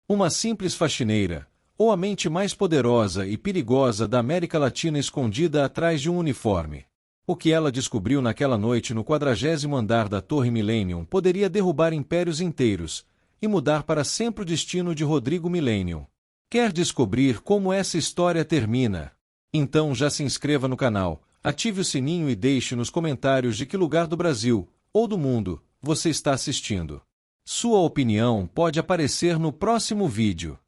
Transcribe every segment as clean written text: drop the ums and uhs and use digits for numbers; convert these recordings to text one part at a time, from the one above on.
Uma simples faxineira, ou a mente mais poderosa e perigosa da América Latina escondida atrás de um uniforme. O que ela descobriu naquela noite no 40º andar da Torre Millennium poderia derrubar impérios inteiros e mudar para sempre o destino de Rodrigo Millennium. Quer descobrir como essa história termina? Então já se inscreva no canal, ative o sininho e deixe nos comentários de que lugar do Brasil, ou do mundo, você está assistindo. Sua opinião pode aparecer no próximo vídeo.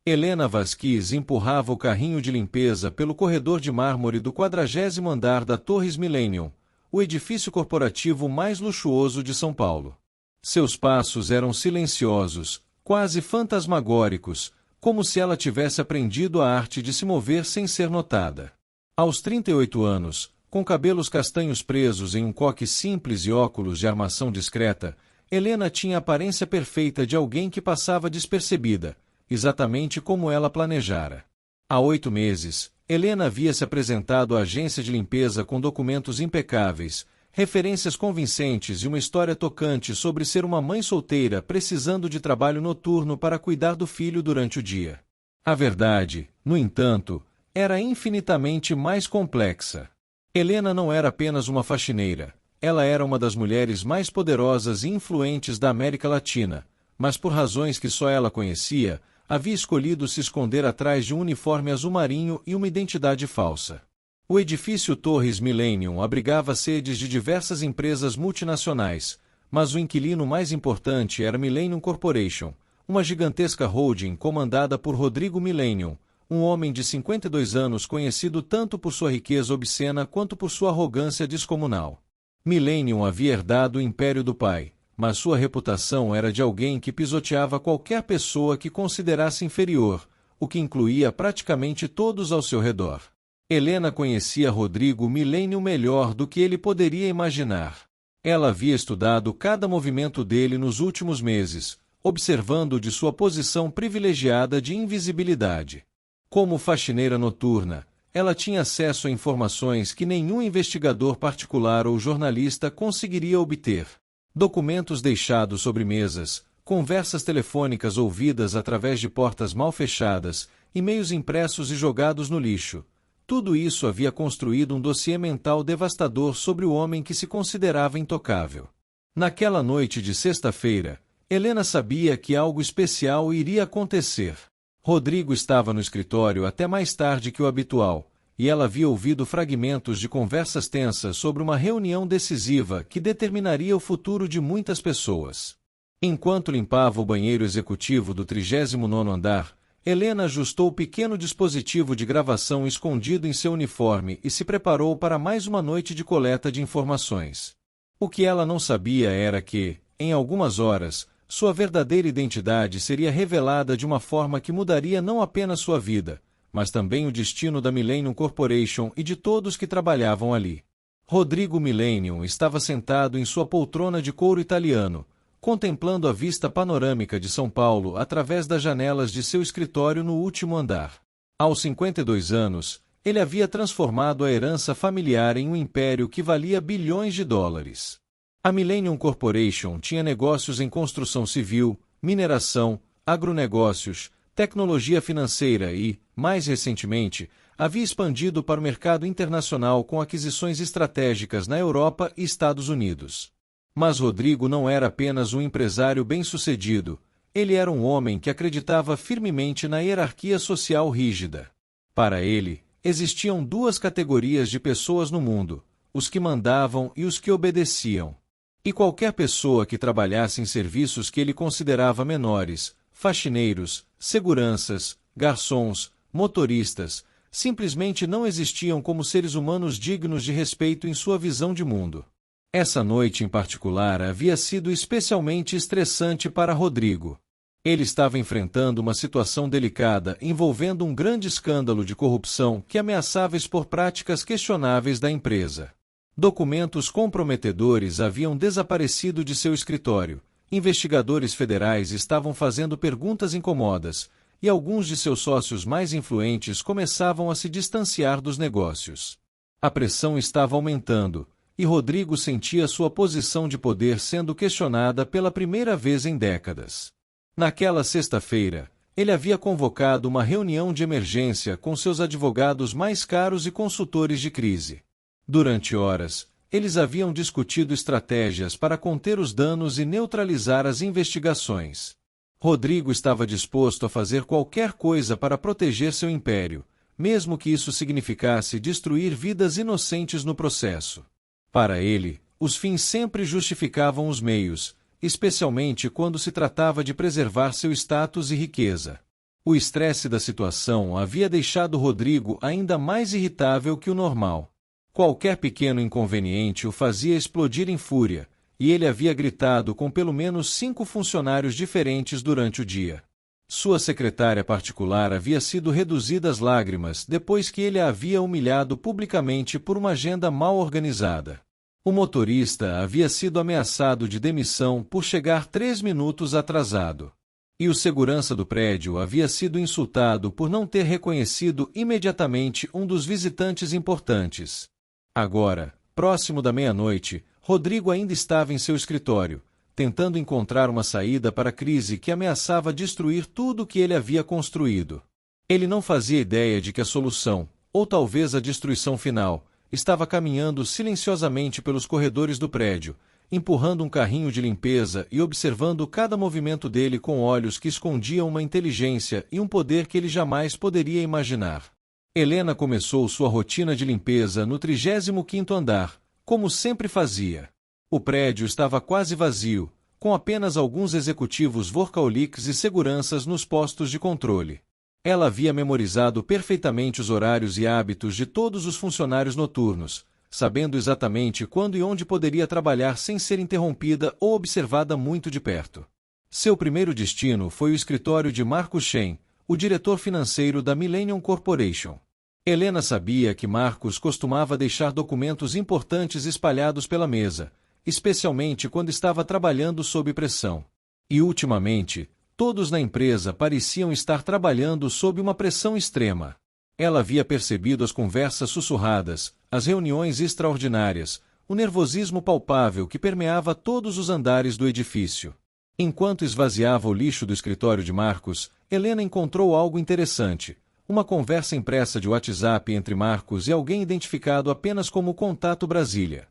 Helena Vasquez empurrava o carrinho de limpeza pelo corredor de mármore do 40º andar da Torres Millennium, o edifício corporativo mais luxuoso de São Paulo. Seus passos eram silenciosos, quase fantasmagóricos, como se ela tivesse aprendido a arte de se mover sem ser notada. Aos 38 anos, com cabelos castanhos presos em um coque simples e óculos de armação discreta, Helena tinha a aparência perfeita de alguém que passava despercebida, exatamente como ela planejara. Há 8 meses, Helena havia se apresentado à agência de limpeza com documentos impecáveis, referências convincentes e uma história tocante sobre ser uma mãe solteira precisando de trabalho noturno para cuidar do filho durante o dia. A verdade, no entanto, era infinitamente mais complexa. Helena não era apenas uma faxineira, ela era uma das mulheres mais poderosas e influentes da América Latina, mas por razões que só ela conhecia, havia escolhido se esconder atrás de um uniforme azul marinho e uma identidade falsa. O edifício Torres Millennium abrigava sedes de diversas empresas multinacionais, mas o inquilino mais importante era Millennium Corporation, uma gigantesca holding comandada por Rodrigo Millennium, um homem de 52 anos conhecido tanto por sua riqueza obscena quanto por sua arrogância descomunal. Millennium havia herdado o império do pai, mas sua reputação era de alguém que pisoteava qualquer pessoa que considerasse inferior, o que incluía praticamente todos ao seu redor. Helena conhecia Rodrigo Millennium melhor do que ele poderia imaginar. Ela havia estudado cada movimento dele nos últimos meses, observando de sua posição privilegiada de invisibilidade. Como faxineira noturna, ela tinha acesso a informações que nenhum investigador particular ou jornalista conseguiria obter. Documentos deixados sobre mesas, conversas telefônicas ouvidas através de portas mal fechadas, e-mails impressos e jogados no lixo. Tudo isso havia construído um dossiê mental devastador sobre o homem que se considerava intocável. Naquela noite de sexta-feira, Helena sabia que algo especial iria acontecer. Rodrigo estava no escritório até mais tarde que o habitual, e ela havia ouvido fragmentos de conversas tensas sobre uma reunião decisiva que determinaria o futuro de muitas pessoas. Enquanto limpava o banheiro executivo do 39º andar, Helena ajustou o pequeno dispositivo de gravação escondido em seu uniforme e se preparou para mais uma noite de coleta de informações. O que ela não sabia era que, em algumas horas, sua verdadeira identidade seria revelada de uma forma que mudaria não apenas sua vida, mas também o destino da Millennium Corporation e de todos que trabalhavam ali. Rodrigo Millennium estava sentado em sua poltrona de couro italiano, contemplando a vista panorâmica de São Paulo através das janelas de seu escritório no último andar. Aos 52 anos, ele havia transformado a herança familiar em um império que valia bilhões de dólares. A Millennium Corporation tinha negócios em construção civil, mineração, agronegócios, tecnologia financeira e, mais recentemente, havia expandido para o mercado internacional com aquisições estratégicas na Europa e Estados Unidos. Mas Rodrigo não era apenas um empresário bem-sucedido, ele era um homem que acreditava firmemente na hierarquia social rígida. Para ele, existiam 2 categorias de pessoas no mundo, os que mandavam e os que obedeciam. E qualquer pessoa que trabalhasse em serviços que ele considerava menores, faxineiros, seguranças, garçons, motoristas, simplesmente não existiam como seres humanos dignos de respeito em sua visão de mundo. Essa noite em particular havia sido especialmente estressante para Rodrigo. Ele estava enfrentando uma situação delicada envolvendo um grande escândalo de corrupção que ameaçava expor práticas questionáveis da empresa. Documentos comprometedores haviam desaparecido de seu escritório, investigadores federais estavam fazendo perguntas incômodas, e alguns de seus sócios mais influentes começavam a se distanciar dos negócios. A pressão estava aumentando, e Rodrigo sentia sua posição de poder sendo questionada pela primeira vez em décadas. Naquela sexta-feira, Ele havia convocado uma reunião de emergência com seus advogados mais caros e consultores de crise. Durante horas, eles haviam discutido estratégias para conter os danos e neutralizar as investigações. Rodrigo estava disposto a fazer qualquer coisa para proteger seu império, mesmo que isso significasse destruir vidas inocentes no processo. Para ele, os fins sempre justificavam os meios, especialmente quando se tratava de preservar seu status e riqueza. O estresse da situação havia deixado Rodrigo ainda mais irritável que o normal. Qualquer pequeno inconveniente o fazia explodir em fúria, e ele havia gritado com pelo menos 5 funcionários diferentes durante o dia. Sua secretária particular havia sido reduzida às lágrimas depois que ele a havia humilhado publicamente por uma agenda mal organizada. O motorista havia sido ameaçado de demissão por chegar 3 minutos atrasado. E o segurança do prédio havia sido insultado por não ter reconhecido imediatamente um dos visitantes importantes. Agora, próximo da meia-noite, Rodrigo ainda estava em seu escritório, tentando encontrar uma saída para a crise que ameaçava destruir tudo o que ele havia construído. Ele não fazia ideia de que a solução, ou talvez a destruição final, estava caminhando silenciosamente pelos corredores do prédio, empurrando um carrinho de limpeza e observando cada movimento dele com olhos que escondiam uma inteligência e um poder que ele jamais poderia imaginar. Helena começou sua rotina de limpeza no 35º andar, como sempre fazia. O prédio estava quase vazio, com apenas alguns executivos workaholics e seguranças nos postos de controle. Ela havia memorizado perfeitamente os horários e hábitos de todos os funcionários noturnos, sabendo exatamente quando e onde poderia trabalhar sem ser interrompida ou observada muito de perto. Seu primeiro destino foi o escritório de Marcus Shen, o diretor financeiro da Millennium Corporation. Helena sabia que Marcus costumava deixar documentos importantes espalhados pela mesa, especialmente quando estava trabalhando sob pressão. E ultimamente, todos na empresa pareciam estar trabalhando sob uma pressão extrema. Ela havia percebido as conversas sussurradas, as reuniões extraordinárias, o nervosismo palpável que permeava todos os andares do edifício. Enquanto esvaziava o lixo do escritório de Marcus, Helena encontrou algo interessante. Uma conversa impressa de WhatsApp entre Marcus e alguém identificado apenas como Contato Brasília.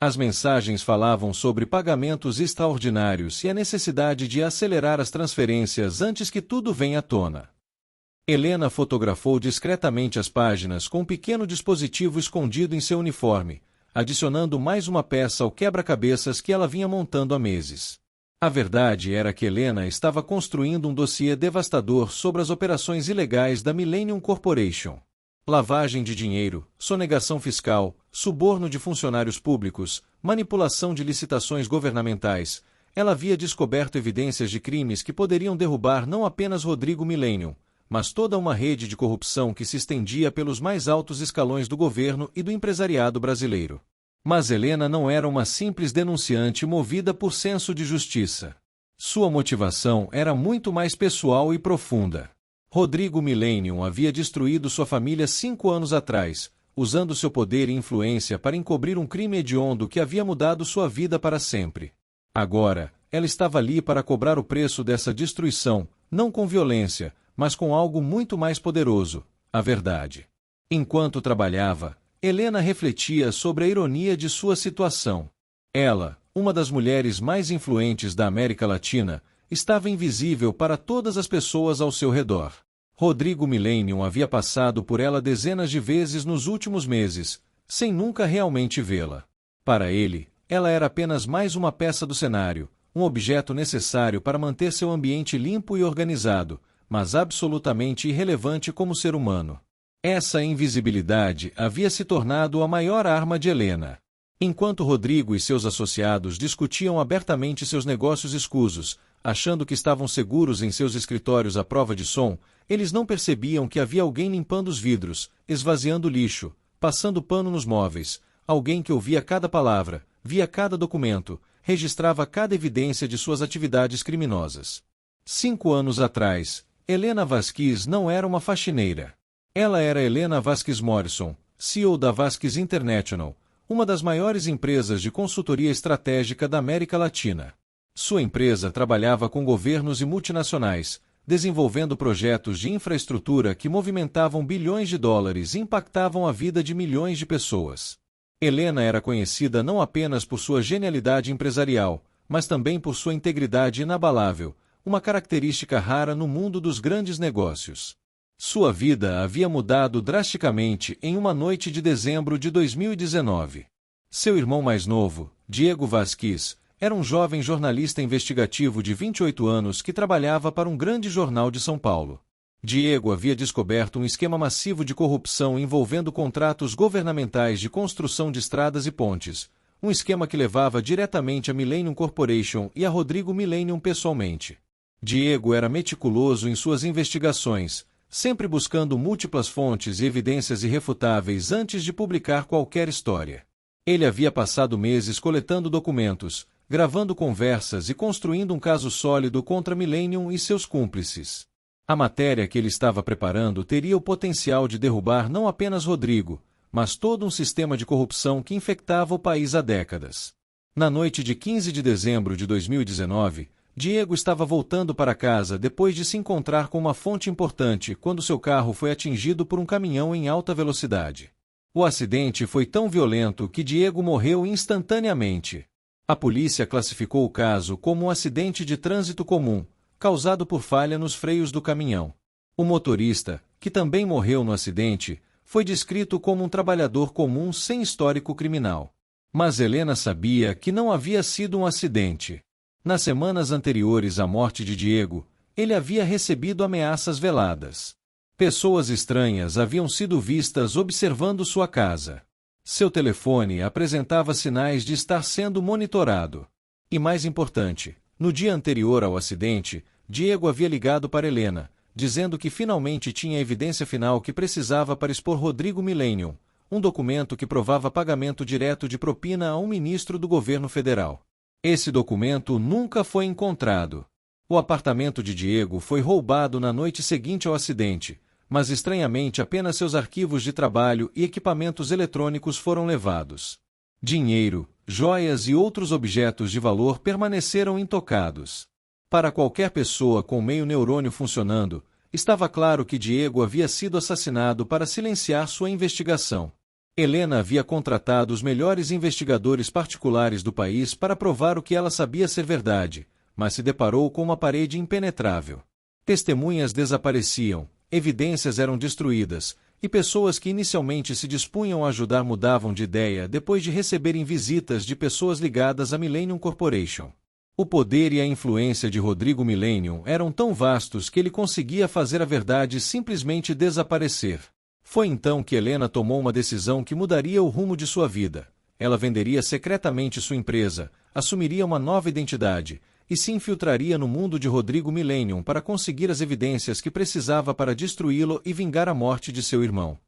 As mensagens falavam sobre pagamentos extraordinários e a necessidade de acelerar as transferências antes que tudo venha à tona. Helena fotografou discretamente as páginas com um pequeno dispositivo escondido em seu uniforme, adicionando mais uma peça ao quebra-cabeças que ela vinha montando há meses. A verdade era que Helena estava construindo um dossiê devastador sobre as operações ilegais da Millennium Corporation. Lavagem de dinheiro, sonegação fiscal, suborno de funcionários públicos, manipulação de licitações governamentais. Ela havia descoberto evidências de crimes que poderiam derrubar não apenas Rodrigo Millennium, mas toda uma rede de corrupção que se estendia pelos mais altos escalões do governo e do empresariado brasileiro. Mas Helena não era uma simples denunciante movida por senso de justiça. Sua motivação era muito mais pessoal e profunda. Rodrigo Millennium havia destruído sua família 5 anos atrás, usando seu poder e influência para encobrir um crime hediondo que havia mudado sua vida para sempre. Agora, ela estava ali para cobrar o preço dessa destruição, não com violência, mas com algo muito mais poderoso, a verdade. Enquanto trabalhava, Helena refletia sobre a ironia de sua situação. Ela, uma das mulheres mais influentes da América Latina, estava invisível para todas as pessoas ao seu redor. Rodrigo Millennium havia passado por ela dezenas de vezes nos últimos meses, sem nunca realmente vê-la. Para ele, ela era apenas mais uma peça do cenário, um objeto necessário para manter seu ambiente limpo e organizado, mas absolutamente irrelevante como ser humano. Essa invisibilidade havia se tornado a maior arma de Helena. Enquanto Rodrigo e seus associados discutiam abertamente seus negócios escusos, achando que estavam seguros em seus escritórios à prova de som, eles não percebiam que havia alguém limpando os vidros, esvaziando o lixo, passando pano nos móveis, alguém que ouvia cada palavra, via cada documento, registrava cada evidência de suas atividades criminosas. 5 anos atrás, Helena Vasquez não era uma faxineira. Ela era Helena Vasquez Morrison, CEO da Vasquez International, uma das maiores empresas de consultoria estratégica da América Latina. Sua empresa trabalhava com governos e multinacionais, desenvolvendo projetos de infraestrutura que movimentavam bilhões de dólares e impactavam a vida de milhões de pessoas. Helena era conhecida não apenas por sua genialidade empresarial, mas também por sua integridade inabalável, uma característica rara no mundo dos grandes negócios. Sua vida havia mudado drasticamente em uma noite de dezembro de 2019. Seu irmão mais novo, Diego Vasquez, era um jovem jornalista investigativo de 28 anos que trabalhava para um grande jornal de São Paulo. Diego havia descoberto um esquema massivo de corrupção envolvendo contratos governamentais de construção de estradas e pontes, um esquema que levava diretamente a Millennium Corporation e a Rodrigo Millennium pessoalmente. Diego era meticuloso em suas investigações, sempre buscando múltiplas fontes e evidências irrefutáveis antes de publicar qualquer história. Ele havia passado meses coletando documentos, gravando conversas e construindo um caso sólido contra Millennium e seus cúmplices. A matéria que ele estava preparando teria o potencial de derrubar não apenas Rodrigo, mas todo um sistema de corrupção que infectava o país há décadas. Na noite de 15 de dezembro de 2019, Diego estava voltando para casa depois de se encontrar com uma fonte importante quando seu carro foi atingido por um caminhão em alta velocidade. O acidente foi tão violento que Diego morreu instantaneamente. A polícia classificou o caso como um acidente de trânsito comum, causado por falha nos freios do caminhão. O motorista, que também morreu no acidente, foi descrito como um trabalhador comum sem histórico criminal. Mas Helena sabia que não havia sido um acidente. Nas semanas anteriores à morte de Diego, ele havia recebido ameaças veladas. Pessoas estranhas haviam sido vistas observando sua casa. Seu telefone apresentava sinais de estar sendo monitorado. E mais importante, no dia anterior ao acidente, Diego havia ligado para Helena, dizendo que finalmente tinha a evidência final que precisava para expor Rodrigo Millennium, um documento que provava pagamento direto de propina a um ministro do governo federal. Esse documento nunca foi encontrado. O apartamento de Diego foi roubado na noite seguinte ao acidente, mas estranhamente apenas seus arquivos de trabalho e equipamentos eletrônicos foram levados. Dinheiro, joias e outros objetos de valor permaneceram intocados. Para qualquer pessoa com meio neurônio funcionando, estava claro que Diego havia sido assassinado para silenciar sua investigação. Helena havia contratado os melhores investigadores particulares do país para provar o que ela sabia ser verdade, mas se deparou com uma parede impenetrável. Testemunhas desapareciam, evidências eram destruídas, e pessoas que inicialmente se dispunham a ajudar mudavam de ideia depois de receberem visitas de pessoas ligadas à Millennium Corporation. O poder e a influência de Rodrigo Millennium eram tão vastos que ele conseguia fazer a verdade simplesmente desaparecer. Foi então que Helena tomou uma decisão que mudaria o rumo de sua vida. Ela venderia secretamente sua empresa, assumiria uma nova identidade, e se infiltraria no mundo de Rodrigo Millennium para conseguir as evidências que precisava para destruí-lo e vingar a morte de seu irmão.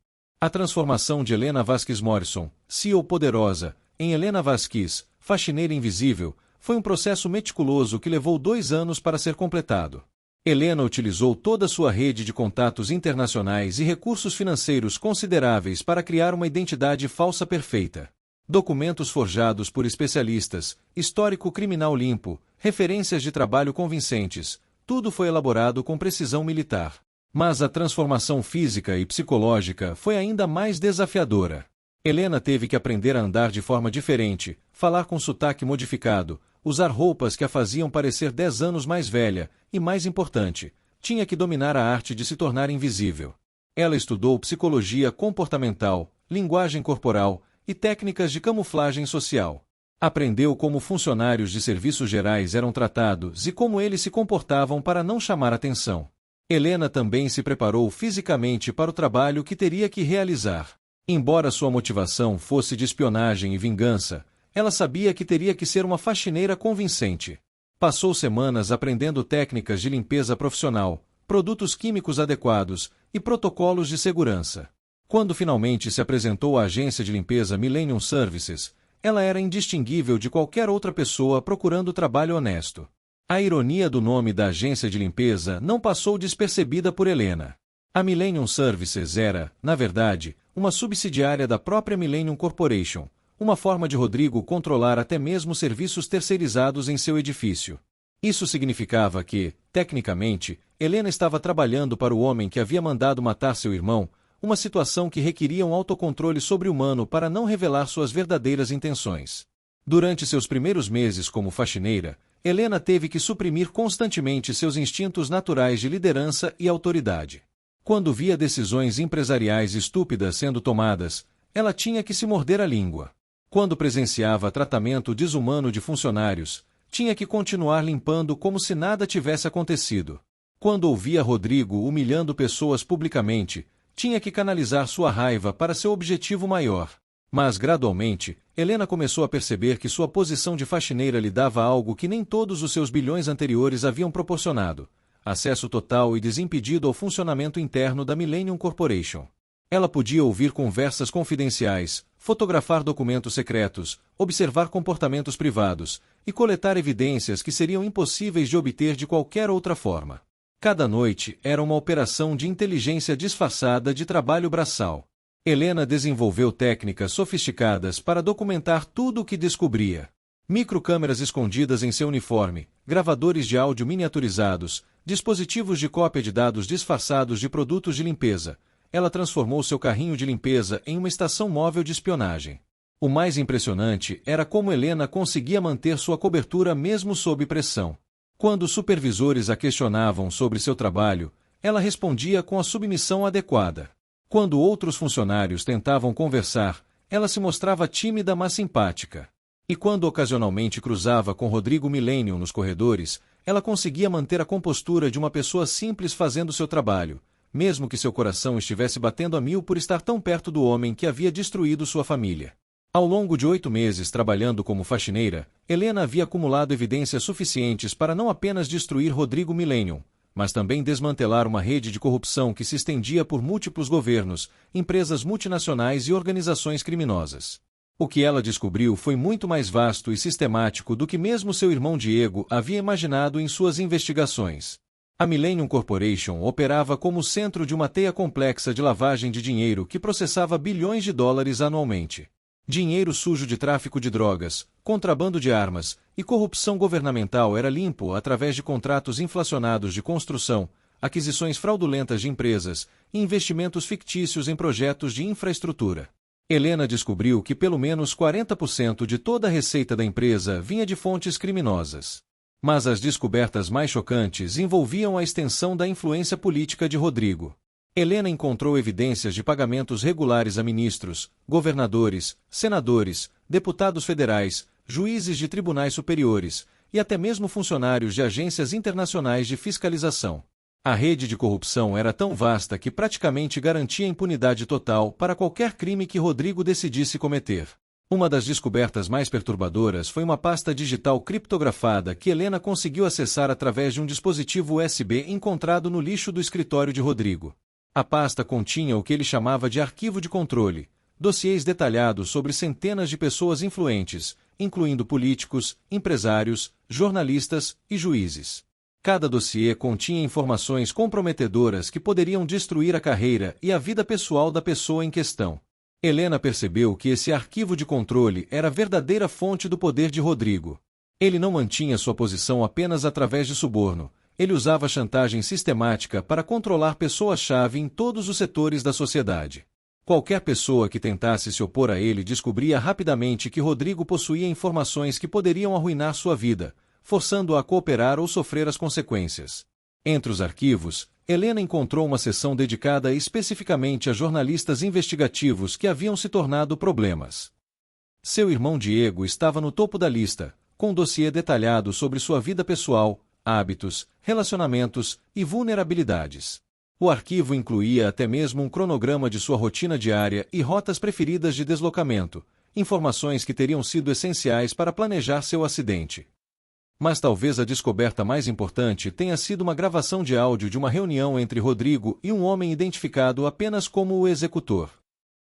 A transformação de Helena Vasquez Morrison, CEO poderosa, em Helena Vasquez, faxineira invisível, foi um processo meticuloso que levou 2 anos para ser completado. Helena utilizou toda sua rede de contatos internacionais e recursos financeiros consideráveis para criar uma identidade falsa perfeita. Documentos forjados por especialistas, histórico criminal limpo, referências de trabalho convincentes, tudo foi elaborado com precisão militar. Mas a transformação física e psicológica foi ainda mais desafiadora. Helena teve que aprender a andar de forma diferente, falar com sotaque modificado, usar roupas que a faziam parecer 10 anos mais velha, e mais importante, tinha que dominar a arte de se tornar invisível. Ela estudou psicologia comportamental, linguagem corporal e técnicas de camuflagem social. Aprendeu como funcionários de serviços gerais eram tratados e como eles se comportavam para não chamar atenção. Helena também se preparou fisicamente para o trabalho que teria que realizar. Embora sua motivação fosse de espionagem e vingança, ela sabia que teria que ser uma faxineira convincente. Passou semanas aprendendo técnicas de limpeza profissional, produtos químicos adequados e protocolos de segurança. Quando finalmente se apresentou à agência de limpeza Millennium Services, ela era indistinguível de qualquer outra pessoa procurando trabalho honesto. A ironia do nome da agência de limpeza não passou despercebida por Helena. A Millennium Services era, na verdade, uma subsidiária da própria Millennium Corporation, uma forma de Rodrigo controlar até mesmo serviços terceirizados em seu edifício. Isso significava que, tecnicamente, Helena estava trabalhando para o homem que havia mandado matar seu irmão, uma situação que requeria um autocontrole sobre-humano para não revelar suas verdadeiras intenções. Durante seus primeiros meses como faxineira, Helena teve que suprimir constantemente seus instintos naturais de liderança e autoridade. Quando via decisões empresariais estúpidas sendo tomadas, ela tinha que se morder a língua. Quando presenciava tratamento desumano de funcionários, tinha que continuar limpando como se nada tivesse acontecido. Quando ouvia Rodrigo humilhando pessoas publicamente, tinha que canalizar sua raiva para seu objetivo maior. Mas, gradualmente, Helena começou a perceber que sua posição de faxineira lhe dava algo que nem todos os seus bilhões anteriores haviam proporcionado: acesso total e desimpedido ao funcionamento interno da Millennium Corporation. Ela podia ouvir conversas confidenciais, fotografar documentos secretos, observar comportamentos privados e coletar evidências que seriam impossíveis de obter de qualquer outra forma. Cada noite era uma operação de inteligência disfarçada de trabalho braçal. Helena desenvolveu técnicas sofisticadas para documentar tudo o que descobria. Microcâmeras escondidas em seu uniforme, gravadores de áudio miniaturizados, dispositivos de cópia de dados disfarçados de produtos de limpeza. Ela transformou seu carrinho de limpeza em uma estação móvel de espionagem. O mais impressionante era como Helena conseguia manter sua cobertura mesmo sob pressão. Quando os supervisores a questionavam sobre seu trabalho, ela respondia com a submissão adequada. Quando outros funcionários tentavam conversar, ela se mostrava tímida mas simpática. E quando ocasionalmente cruzava com Rodrigo Millennium nos corredores, ela conseguia manter a compostura de uma pessoa simples fazendo seu trabalho, mesmo que seu coração estivesse batendo a mil por estar tão perto do homem que havia destruído sua família. Ao longo de 8 meses trabalhando como faxineira, Helena havia acumulado evidências suficientes para não apenas destruir Rodrigo Millennium, mas também desmantelar uma rede de corrupção que se estendia por múltiplos governos, empresas multinacionais e organizações criminosas. O que ela descobriu foi muito mais vasto e sistemático do que mesmo seu irmão Diego havia imaginado em suas investigações. A Millennium Corporation operava como centro de uma teia complexa de lavagem de dinheiro que processava bilhões de dólares anualmente. Dinheiro sujo de tráfico de drogas, contrabando de armas e corrupção governamental era limpo através de contratos inflacionados de construção, aquisições fraudulentas de empresas e investimentos fictícios em projetos de infraestrutura. Helena descobriu que pelo menos 40% de toda a receita da empresa vinha de fontes criminosas. Mas as descobertas mais chocantes envolviam a extensão da influência política de Rodrigo. Helena encontrou evidências de pagamentos regulares a ministros, governadores, senadores, deputados federais, juízes de tribunais superiores e até mesmo funcionários de agências internacionais de fiscalização. A rede de corrupção era tão vasta que praticamente garantia impunidade total para qualquer crime que Rodrigo decidisse cometer. Uma das descobertas mais perturbadoras foi uma pasta digital criptografada que Helena conseguiu acessar através de um dispositivo USB encontrado no lixo do escritório de Rodrigo. A pasta continha o que ele chamava de arquivo de controle, dossiês detalhados sobre centenas de pessoas influentes, incluindo políticos, empresários, jornalistas e juízes. Cada dossiê continha informações comprometedoras que poderiam destruir a carreira e a vida pessoal da pessoa em questão. Helena percebeu que esse arquivo de controle era a verdadeira fonte do poder de Rodrigo. Ele não mantinha sua posição apenas através de suborno. Ele usava chantagem sistemática para controlar pessoas-chave em todos os setores da sociedade. Qualquer pessoa que tentasse se opor a ele descobria rapidamente que Rodrigo possuía informações que poderiam arruinar sua vida, forçando-o a cooperar ou sofrer as consequências. Entre os arquivos, Helena encontrou uma seção dedicada especificamente a jornalistas investigativos que haviam se tornado problemas. Seu irmão Diego estava no topo da lista, com um dossiê detalhado sobre sua vida pessoal, hábitos, relacionamentos e vulnerabilidades. O arquivo incluía até mesmo um cronograma de sua rotina diária e rotas preferidas de deslocamento, informações que teriam sido essenciais para planejar seu acidente. Mas talvez a descoberta mais importante tenha sido uma gravação de áudio de uma reunião entre Rodrigo e um homem identificado apenas como o executor.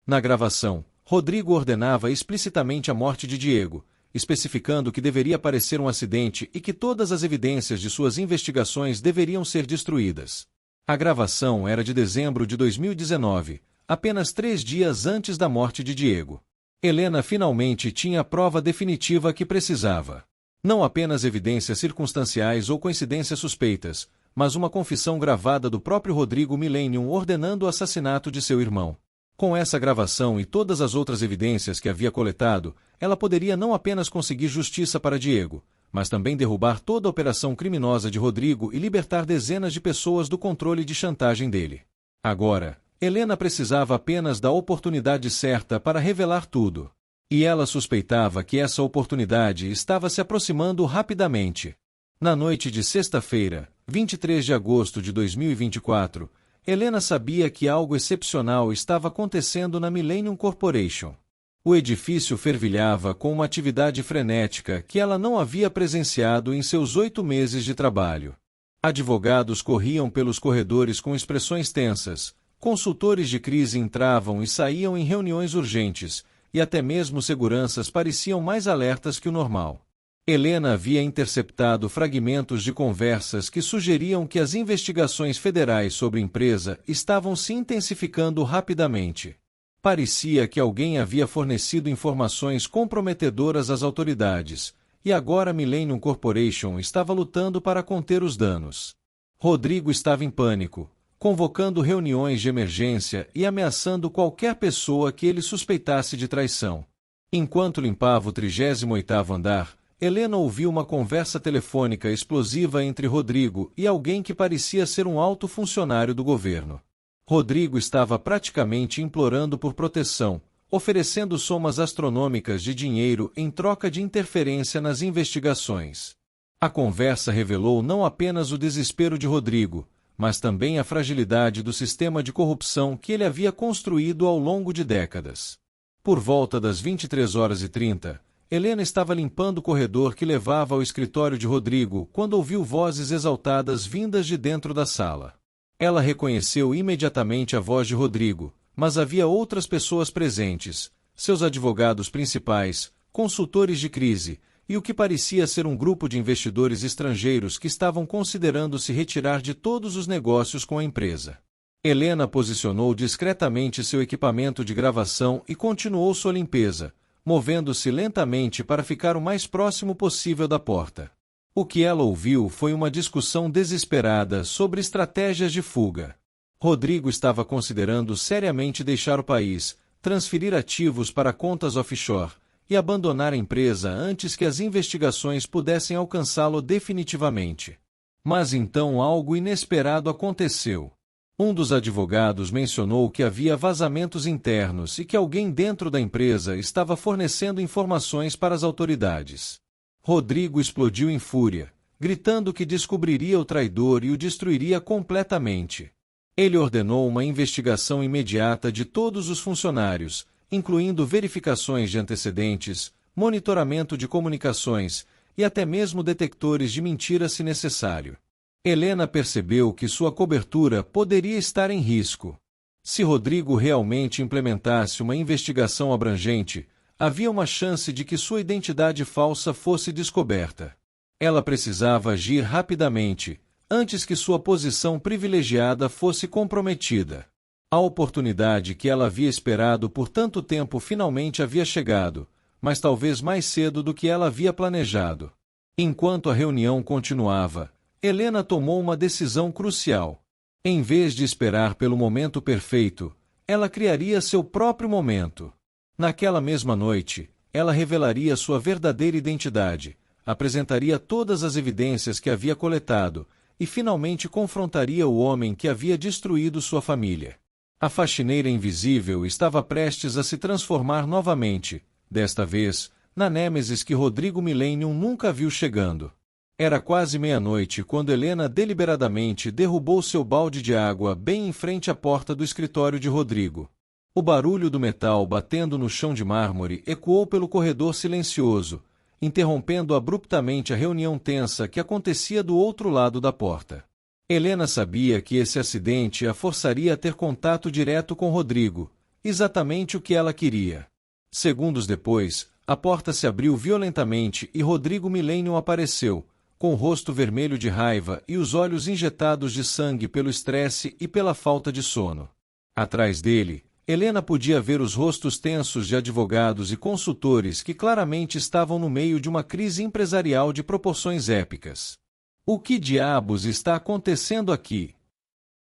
Na gravação, Rodrigo ordenava explicitamente a morte de Diego, especificando que deveria parecer um acidente e que todas as evidências de suas investigações deveriam ser destruídas. A gravação era de dezembro de 2019, apenas 3 dias antes da morte de Diego. Helena finalmente tinha a prova definitiva que precisava. Não apenas evidências circunstanciais ou coincidências suspeitas, mas uma confissão gravada do próprio Rodrigo Millennium ordenando o assassinato de seu irmão. Com essa gravação e todas as outras evidências que havia coletado, ela poderia não apenas conseguir justiça para Diego, mas também derrubar toda a operação criminosa de Rodrigo e libertar dezenas de pessoas do controle de chantagem dele. Agora, Helena precisava apenas da oportunidade certa para revelar tudo. E ela suspeitava que essa oportunidade estava se aproximando rapidamente. Na noite de sexta-feira, 23 de agosto de 2024, Helena sabia que algo excepcional estava acontecendo na Millennium Corporation. O edifício fervilhava com uma atividade frenética que ela não havia presenciado em seus 8 meses de trabalho. Advogados corriam pelos corredores com expressões tensas, consultores de crise entravam e saíam em reuniões urgentes, e até mesmo seguranças pareciam mais alertas que o normal. Helena havia interceptado fragmentos de conversas que sugeriam que as investigações federais sobre a empresa estavam se intensificando rapidamente. Parecia que alguém havia fornecido informações comprometedoras às autoridades, e agora a Millennium Corporation estava lutando para conter os danos. Rodrigo estava em pânico, convocando reuniões de emergência e ameaçando qualquer pessoa que ele suspeitasse de traição. Enquanto limpava o 38º andar, Helena ouviu uma conversa telefônica explosiva entre Rodrigo e alguém que parecia ser um alto funcionário do governo. Rodrigo estava praticamente implorando por proteção, oferecendo somas astronômicas de dinheiro em troca de interferência nas investigações. A conversa revelou não apenas o desespero de Rodrigo, mas também a fragilidade do sistema de corrupção que ele havia construído ao longo de décadas. Por volta das 23h30, Helena estava limpando o corredor que levava ao escritório de Rodrigo quando ouviu vozes exaltadas vindas de dentro da sala. Ela reconheceu imediatamente a voz de Rodrigo, mas havia outras pessoas presentes, seus advogados principais, consultores de crise, e o que parecia ser um grupo de investidores estrangeiros que estavam considerando se retirar de todos os negócios com a empresa. Helena posicionou discretamente seu equipamento de gravação e continuou sua limpeza, movendo-se lentamente para ficar o mais próximo possível da porta. O que ela ouviu foi uma discussão desesperada sobre estratégias de fuga. Rodrigo estava considerando seriamente deixar o país, transferir ativos para contas offshore e abandonar a empresa antes que as investigações pudessem alcançá-lo definitivamente. Mas então algo inesperado aconteceu. Um dos advogados mencionou que havia vazamentos internos e que alguém dentro da empresa estava fornecendo informações para as autoridades. Rodrigo explodiu em fúria, gritando que descobriria o traidor e o destruiria completamente. Ele ordenou uma investigação imediata de todos os funcionários, incluindo verificações de antecedentes, monitoramento de comunicações e até mesmo detectores de mentira se necessário. Helena percebeu que sua cobertura poderia estar em risco. Se Rodrigo realmente implementasse uma investigação abrangente, havia uma chance de que sua identidade falsa fosse descoberta. Ela precisava agir rapidamente, antes que sua posição privilegiada fosse comprometida. A oportunidade que ela havia esperado por tanto tempo finalmente havia chegado, mas talvez mais cedo do que ela havia planejado. Enquanto a reunião continuava, Helena tomou uma decisão crucial. Em vez de esperar pelo momento perfeito, ela criaria seu próprio momento. Naquela mesma noite, ela revelaria sua verdadeira identidade, apresentaria todas as evidências que havia coletado e finalmente confrontaria o homem que havia destruído sua família. A faxineira invisível estava prestes a se transformar novamente, desta vez, na nêmesis que Rodrigo Millennium nunca viu chegando. Era quase meia-noite quando Helena deliberadamente derrubou seu balde de água bem em frente à porta do escritório de Rodrigo. O barulho do metal batendo no chão de mármore ecoou pelo corredor silencioso, interrompendo abruptamente a reunião tensa que acontecia do outro lado da porta. Helena sabia que esse acidente a forçaria a ter contato direto com Rodrigo, exatamente o que ela queria. Segundos depois, a porta se abriu violentamente e Rodrigo Millennium apareceu, com o rosto vermelho de raiva e os olhos injetados de sangue pelo estresse e pela falta de sono. Atrás dele, Helena podia ver os rostos tensos de advogados e consultores que claramente estavam no meio de uma crise empresarial de proporções épicas. O que diabos está acontecendo aqui?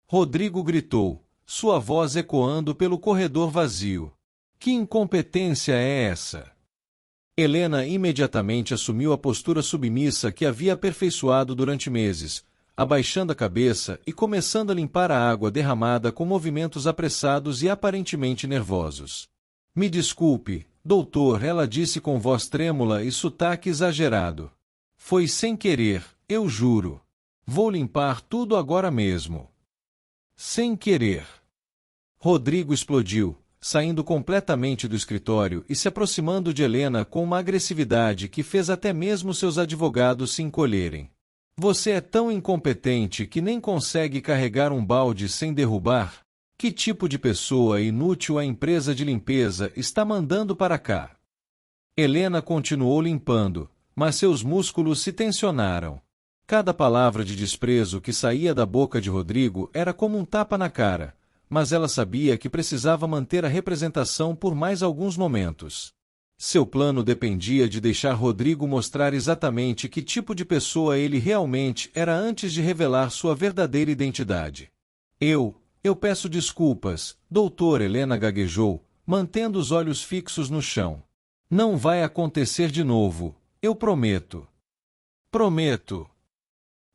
Rodrigo gritou, sua voz ecoando pelo corredor vazio. Que incompetência é essa? Helena imediatamente assumiu a postura submissa que havia aperfeiçoado durante meses, abaixando a cabeça e começando a limpar a água derramada com movimentos apressados e aparentemente nervosos. Me desculpe, doutor, ela disse com voz trêmula e sotaque exagerado. Foi sem querer, eu juro. Vou limpar tudo agora mesmo. Sem querer. Rodrigo explodiu, saindo completamente do escritório e se aproximando de Helena com uma agressividade que fez até mesmo seus advogados se encolherem. Você é tão incompetente que nem consegue carregar um balde sem derrubar? Que tipo de pessoa inútil a empresa de limpeza está mandando para cá? Helena continuou limpando, mas seus músculos se tensionaram. Cada palavra de desprezo que saía da boca de Rodrigo era como um tapa na cara, mas ela sabia que precisava manter a representação por mais alguns momentos. Seu plano dependia de deixar Rodrigo mostrar exatamente que tipo de pessoa ele realmente era antes de revelar sua verdadeira identidade. Eu peço desculpas, doutor, Helena gaguejou, mantendo os olhos fixos no chão. Não vai acontecer de novo, eu prometo. Prometo.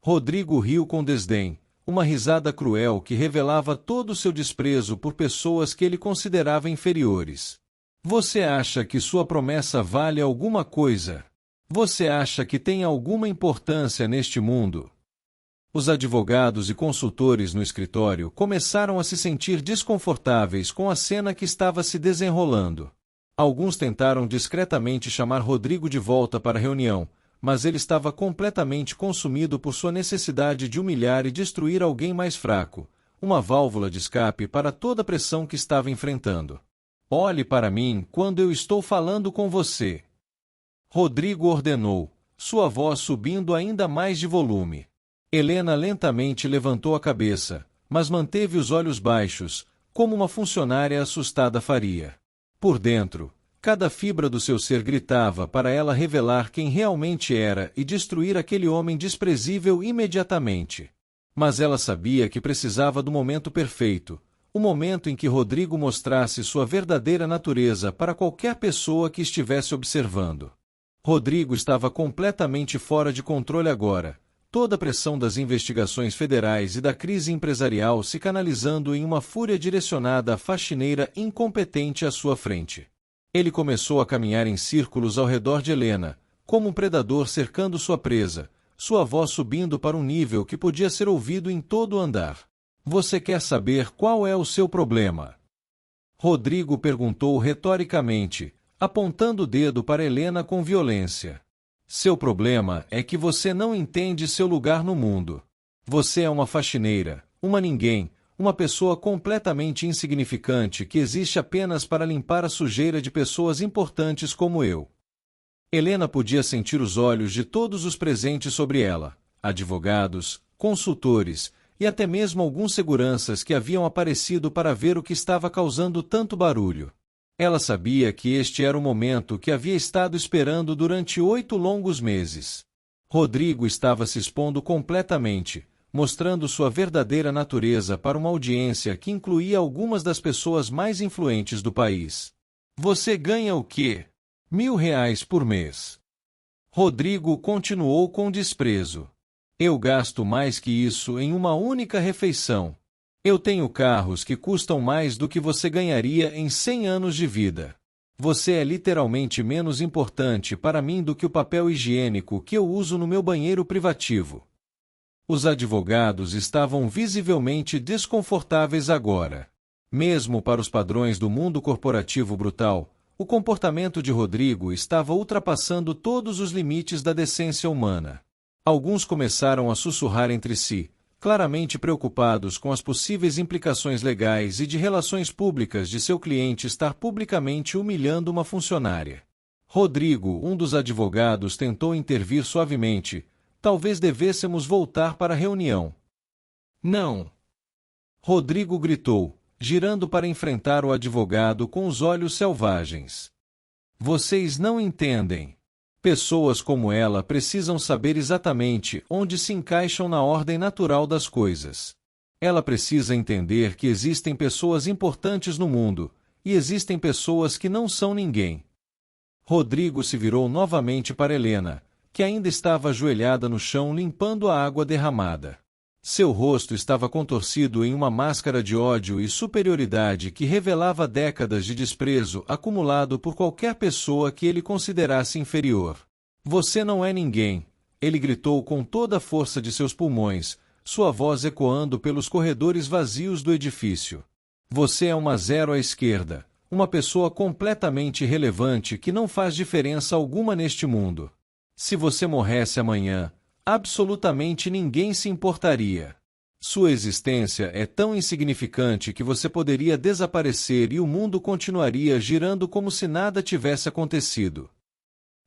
Rodrigo riu com desdém, uma risada cruel que revelava todo o seu desprezo por pessoas que ele considerava inferiores. Você acha que sua promessa vale alguma coisa? Você acha que tem alguma importância neste mundo? Os advogados e consultores no escritório começaram a se sentir desconfortáveis com a cena que estava se desenrolando. Alguns tentaram discretamente chamar Rodrigo de volta para a reunião, mas ele estava completamente consumido por sua necessidade de humilhar e destruir alguém mais fraco, uma válvula de escape para toda a pressão que estava enfrentando. Olhe para mim quando eu estou falando com você. Rodrigo ordenou, sua voz subindo ainda mais de volume. Helena lentamente levantou a cabeça, mas manteve os olhos baixos, como uma funcionária assustada faria. Por dentro, cada fibra do seu ser gritava para ela revelar quem realmente era e destruir aquele homem desprezível imediatamente. Mas ela sabia que precisava do momento perfeito, o momento em que Rodrigo mostrasse sua verdadeira natureza para qualquer pessoa que estivesse observando. Rodrigo estava completamente fora de controle agora, toda a pressão das investigações federais e da crise empresarial se canalizando em uma fúria direcionada à faxineira incompetente à sua frente. Ele começou a caminhar em círculos ao redor de Helena, como um predador cercando sua presa, sua voz subindo para um nível que podia ser ouvido em todo o andar. Você quer saber qual é o seu problema? Rodrigo perguntou retoricamente, apontando o dedo para Helena com violência. Seu problema é que você não entende seu lugar no mundo. Você é uma faxineira, uma ninguém, uma pessoa completamente insignificante que existe apenas para limpar a sujeira de pessoas importantes como eu. Helena podia sentir os olhos de todos os presentes sobre ela, advogados, consultores, e até mesmo alguns seguranças que haviam aparecido para ver o que estava causando tanto barulho. Ela sabia que este era o momento que havia estado esperando durante 8 longos meses. Rodrigo estava se expondo completamente, mostrando sua verdadeira natureza para uma audiência que incluía algumas das pessoas mais influentes do país. Você ganha o quê? R$ 1.000 por mês. Rodrigo continuou com desprezo. Eu gasto mais que isso em uma única refeição. Eu tenho carros que custam mais do que você ganharia em 100 anos de vida. Você é literalmente menos importante para mim do que o papel higiênico que eu uso no meu banheiro privativo. Os advogados estavam visivelmente desconfortáveis agora. Mesmo para os padrões do mundo corporativo brutal, o comportamento de Rodrigo estava ultrapassando todos os limites da decência humana. Alguns começaram a sussurrar entre si, claramente preocupados com as possíveis implicações legais e de relações públicas de seu cliente estar publicamente humilhando uma funcionária. Rodrigo, um dos advogados, tentou intervir suavemente. Talvez devêssemos voltar para a reunião. Não! Rodrigo gritou, girando para enfrentar o advogado com os olhos selvagens. Vocês não entendem. Pessoas como ela precisam saber exatamente onde se encaixam na ordem natural das coisas. Ela precisa entender que existem pessoas importantes no mundo, e existem pessoas que não são ninguém. Rodrigo se virou novamente para Helena, que ainda estava ajoelhada no chão limpando a água derramada. Seu rosto estava contorcido em uma máscara de ódio e superioridade que revelava décadas de desprezo acumulado por qualquer pessoa que ele considerasse inferior. Você não é ninguém, ele gritou com toda a força de seus pulmões, sua voz ecoando pelos corredores vazios do edifício. Você é uma zero à esquerda, uma pessoa completamente irrelevante que não faz diferença alguma neste mundo. Se você morresse amanhã, absolutamente ninguém se importaria. Sua existência é tão insignificante que você poderia desaparecer e o mundo continuaria girando como se nada tivesse acontecido.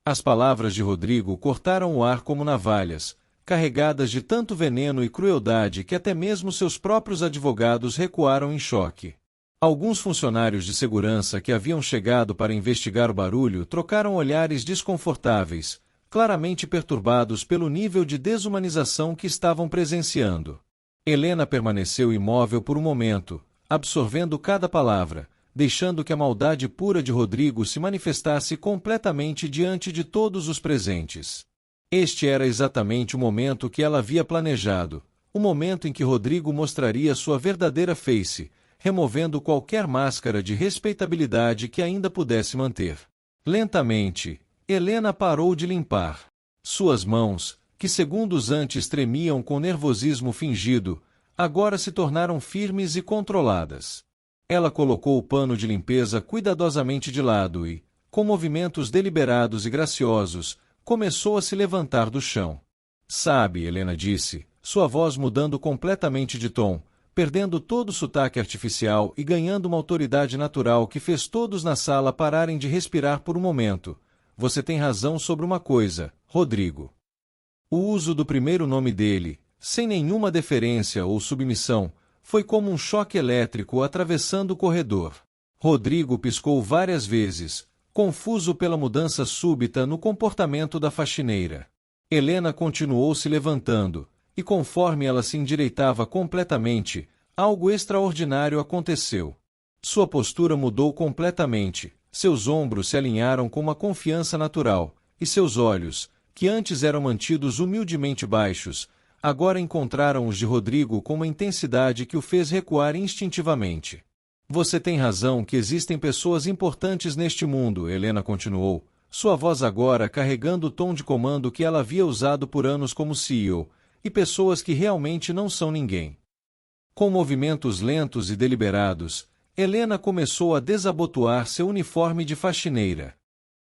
As palavras de Rodrigo cortaram o ar como navalhas, carregadas de tanto veneno e crueldade que até mesmo seus próprios advogados recuaram em choque. Alguns funcionários de segurança que haviam chegado para investigar o barulho trocaram olhares desconfortáveis, claramente perturbados pelo nível de desumanização que estavam presenciando. Helena permaneceu imóvel por um momento, absorvendo cada palavra, deixando que a maldade pura de Rodrigo se manifestasse completamente diante de todos os presentes. Este era exatamente o momento que ela havia planejado, o momento em que Rodrigo mostraria sua verdadeira face, removendo qualquer máscara de respeitabilidade que ainda pudesse manter. Lentamente, Helena parou de limpar. Suas mãos, que segundos antes tremiam com nervosismo fingido, agora se tornaram firmes e controladas. Ela colocou o pano de limpeza cuidadosamente de lado e, com movimentos deliberados e graciosos, começou a se levantar do chão. Sabe, Helena disse, sua voz mudando completamente de tom, perdendo todo o sotaque artificial e ganhando uma autoridade natural que fez todos na sala pararem de respirar por um momento. Você tem razão sobre uma coisa, Rodrigo. O uso do primeiro nome dele, sem nenhuma deferência ou submissão, foi como um choque elétrico atravessando o corredor. Rodrigo piscou várias vezes, confuso pela mudança súbita no comportamento da faxineira. Helena continuou se levantando, e conforme ela se endireitava completamente, algo extraordinário aconteceu. Sua postura mudou completamente, seus ombros se alinharam com uma confiança natural, e seus olhos, que antes eram mantidos humildemente baixos, agora encontraram os de Rodrigo com uma intensidade que o fez recuar instintivamente. Você tem razão que existem pessoas importantes neste mundo, Helena continuou, sua voz agora carregando o tom de comando que ela havia usado por anos como CEO, e pessoas que realmente não são ninguém. Com movimentos lentos e deliberados, Helena começou a desabotoar seu uniforme de faxineira.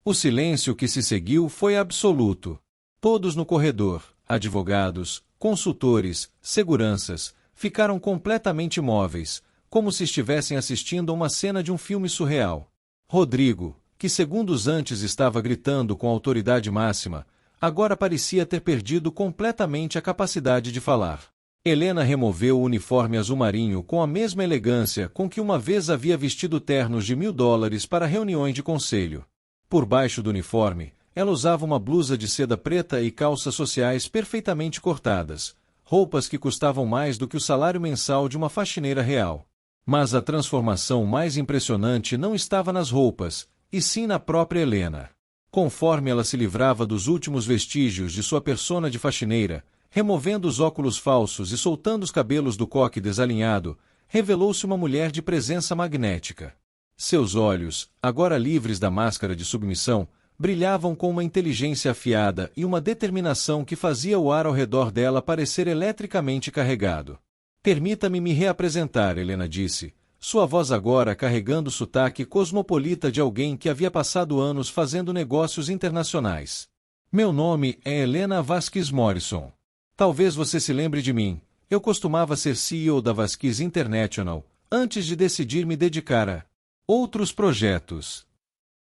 O silêncio que se seguiu foi absoluto. Todos no corredor, advogados, consultores, seguranças, ficaram completamente imóveis, como se estivessem assistindo a uma cena de um filme surreal. Rodrigo, que segundos antes estava gritando com autoridade máxima, agora parecia ter perdido completamente a capacidade de falar. Helena removeu o uniforme azul marinho com a mesma elegância com que uma vez havia vestido ternos de $1000 para reuniões de conselho. Por baixo do uniforme, ela usava uma blusa de seda preta e calças sociais perfeitamente cortadas, roupas que custavam mais do que o salário mensal de uma faxineira real. Mas a transformação mais impressionante não estava nas roupas, e sim na própria Helena. Conforme ela se livrava dos últimos vestígios de sua persona de faxineira, removendo os óculos falsos e soltando os cabelos do coque desalinhado, revelou-se uma mulher de presença magnética. Seus olhos, agora livres da máscara de submissão, brilhavam com uma inteligência afiada e uma determinação que fazia o ar ao redor dela parecer eletricamente carregado. Permita-me me reapresentar, Helena disse, sua voz agora carregando o sotaque cosmopolita de alguém que havia passado anos fazendo negócios internacionais. Meu nome é Helena Vasquez Morrison. Talvez você se lembre de mim. Eu costumava ser CEO da Vasquez International, antes de decidir me dedicar a outros projetos.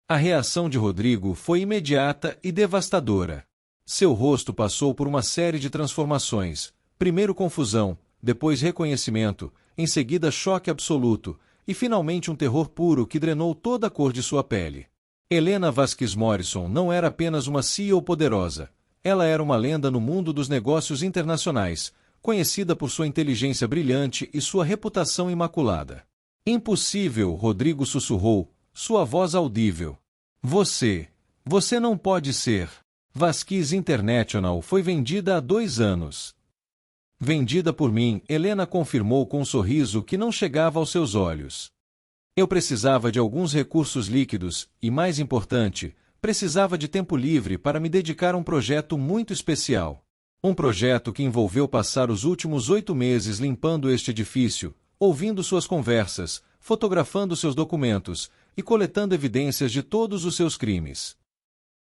A reação de Rodrigo foi imediata e devastadora. Seu rosto passou por uma série de transformações, primeiro confusão, depois reconhecimento, em seguida choque absoluto, e finalmente um terror puro que drenou toda a cor de sua pele. Helena Vasquez Morrison não era apenas uma CEO poderosa, ela era uma lenda no mundo dos negócios internacionais, conhecida por sua inteligência brilhante e sua reputação imaculada. Impossível, Rodrigo sussurrou, sua voz audível. Você não pode ser. Vasquez International foi vendida há 2 anos. Vendida por mim, Helena confirmou com um sorriso que não chegava aos seus olhos. Eu precisava de alguns recursos líquidos e, mais importante, precisava de tempo livre para me dedicar a um projeto muito especial. Um projeto que envolveu passar os últimos 8 meses limpando este edifício, ouvindo suas conversas, fotografando seus documentos e coletando evidências de todos os seus crimes.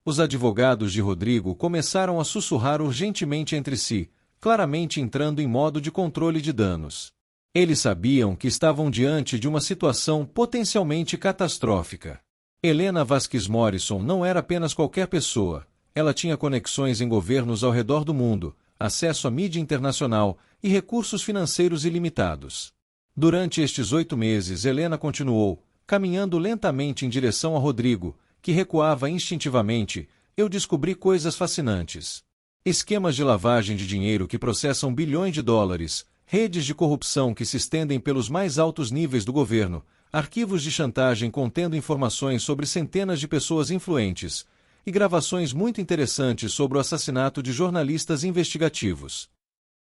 Os advogados de Rodrigo começaram a sussurrar urgentemente entre si, claramente entrando em modo de controle de danos. Eles sabiam que estavam diante de uma situação potencialmente catastrófica. Helena Vasquez Morrison não era apenas qualquer pessoa, ela tinha conexões em governos ao redor do mundo, acesso à mídia internacional e recursos financeiros ilimitados. Durante estes 8 meses, Helena continuou, caminhando lentamente em direção a Rodrigo, que recuava instintivamente. Eu descobri coisas fascinantes. Esquemas de lavagem de dinheiro que processam bilhões de dólares, redes de corrupção que se estendem pelos mais altos níveis do governo, arquivos de chantagem contendo informações sobre centenas de pessoas influentes, e gravações muito interessantes sobre o assassinato de jornalistas investigativos.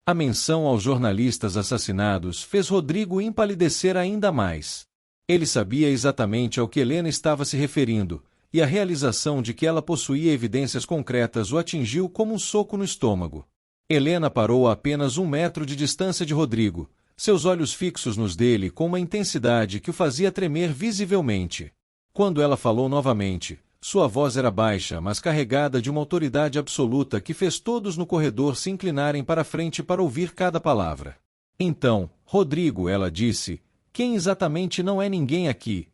A menção aos jornalistas assassinados fez Rodrigo empalidecer ainda mais. Ele sabia exatamente ao que Helena estava se referindo, e a realização de que ela possuía evidências concretas o atingiu como um soco no estômago. Helena parou a apenas 1 metro de distância de Rodrigo, seus olhos fixos nos dele com uma intensidade que o fazia tremer visivelmente. Quando ela falou novamente, sua voz era baixa, mas carregada de uma autoridade absoluta que fez todos no corredor se inclinarem para a frente para ouvir cada palavra. Então, Rodrigo, ela disse, quem exatamente não é ninguém aqui?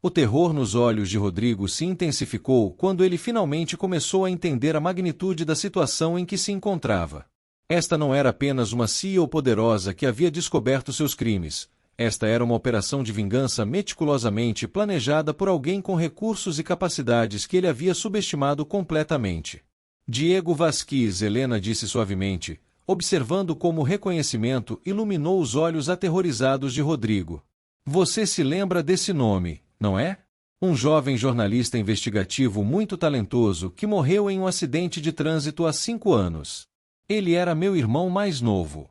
O terror nos olhos de Rodrigo se intensificou quando ele finalmente começou a entender a magnitude da situação em que se encontrava. Esta não era apenas uma CEO poderosa que havia descoberto seus crimes. Esta era uma operação de vingança meticulosamente planejada por alguém com recursos e capacidades que ele havia subestimado completamente. Diego Vasquez, Helena disse suavemente, observando como o reconhecimento iluminou os olhos aterrorizados de Rodrigo. Você se lembra desse nome, não é? Um jovem jornalista investigativo muito talentoso que morreu em um acidente de trânsito há 5 anos. Ele era meu irmão mais novo.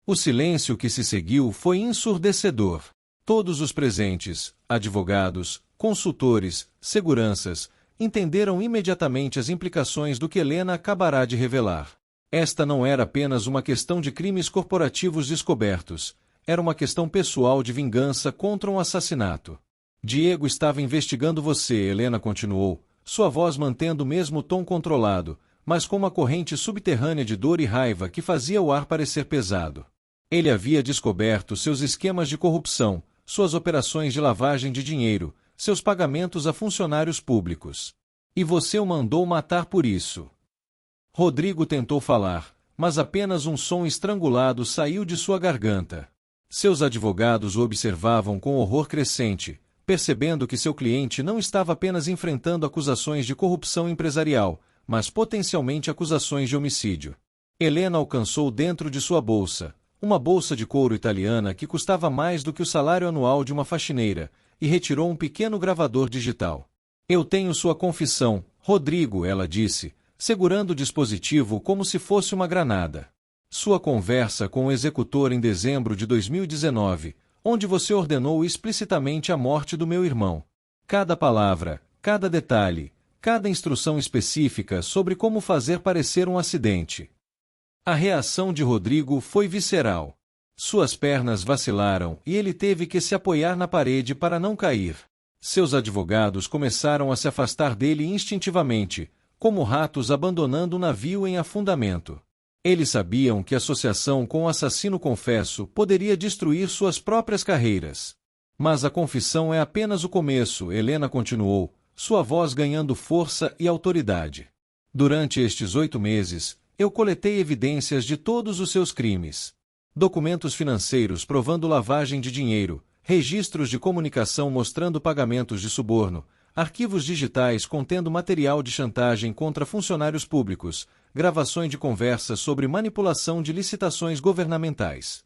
O silêncio que se seguiu foi ensurdecedor. Todos os presentes, advogados, consultores, seguranças, entenderam imediatamente as implicações do que Helena acabará de revelar. Esta não era apenas uma questão de crimes corporativos descobertos, era uma questão pessoal de vingança contra um assassinato. Diego estava investigando você, Helena continuou, sua voz mantendo o mesmo tom controlado, mas com uma corrente subterrânea de dor e raiva que fazia o ar parecer pesado. Ele havia descoberto seus esquemas de corrupção, suas operações de lavagem de dinheiro, seus pagamentos a funcionários públicos. E você o mandou matar por isso. Rodrigo tentou falar, mas apenas um som estrangulado saiu de sua garganta. Seus advogados o observavam com horror crescente, percebendo que seu cliente não estava apenas enfrentando acusações de corrupção empresarial, mas potencialmente acusações de homicídio. Helena alcançou dentro de sua bolsa, uma bolsa de couro italiana que custava mais do que o salário anual de uma faxineira, e retirou um pequeno gravador digital. Eu tenho sua confissão, Rodrigo, ela disse, segurando o dispositivo como se fosse uma granada. Sua conversa com o executor em dezembro de 2019, onde você ordenou explicitamente a morte do meu irmão. Cada palavra, cada detalhe, cada instrução específica sobre como fazer parecer um acidente. A reação de Rodrigo foi visceral. Suas pernas vacilaram e ele teve que se apoiar na parede para não cair. Seus advogados começaram a se afastar dele instintivamente, como ratos abandonando um navio em afundamento. Eles sabiam que a associação com o assassino confesso poderia destruir suas próprias carreiras. Mas a confissão é apenas o começo, Helena continuou, sua voz ganhando força e autoridade. Durante estes 8 meses, eu coletei evidências de todos os seus crimes. Documentos financeiros provando lavagem de dinheiro, registros de comunicação mostrando pagamentos de suborno, arquivos digitais contendo material de chantagem contra funcionários públicos, gravações de conversas sobre manipulação de licitações governamentais.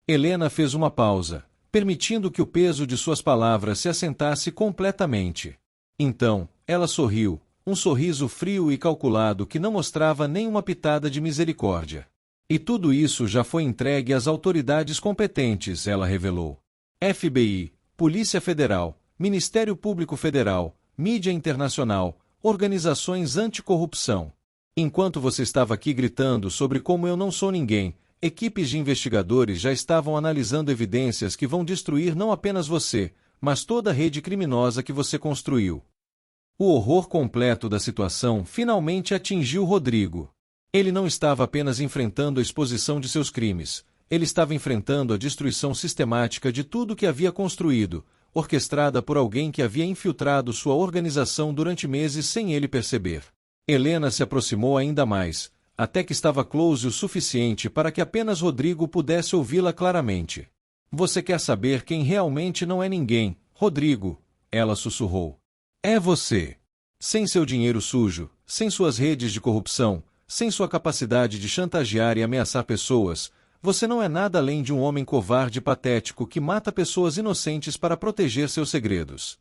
Helena fez uma pausa, permitindo que o peso de suas palavras se assentasse completamente. Então, ela sorriu, um sorriso frio e calculado que não mostrava nenhuma pitada de misericórdia. E tudo isso já foi entregue às autoridades competentes, ela revelou. FBI, Polícia Federal, Ministério Público Federal, mídia internacional, organizações anticorrupção. Enquanto você estava aqui gritando sobre como eu não sou ninguém, equipes de investigadores já estavam analisando evidências que vão destruir não apenas você, mas toda a rede criminosa que você construiu. O horror completo da situação finalmente atingiu Rodrigo. Ele não estava apenas enfrentando a exposição de seus crimes, ele estava enfrentando a destruição sistemática de tudo que havia construído, orquestrada por alguém que havia infiltrado sua organização durante meses sem ele perceber. Helena se aproximou ainda mais, até que estava close o suficiente para que apenas Rodrigo pudesse ouvi-la claramente. Você quer saber quem realmente não é ninguém, Rodrigo? Ela sussurrou. É você. Sem seu dinheiro sujo, sem suas redes de corrupção, sem sua capacidade de chantagear e ameaçar pessoas, você não é nada além de um homem covarde e patético que mata pessoas inocentes para proteger seus segredos.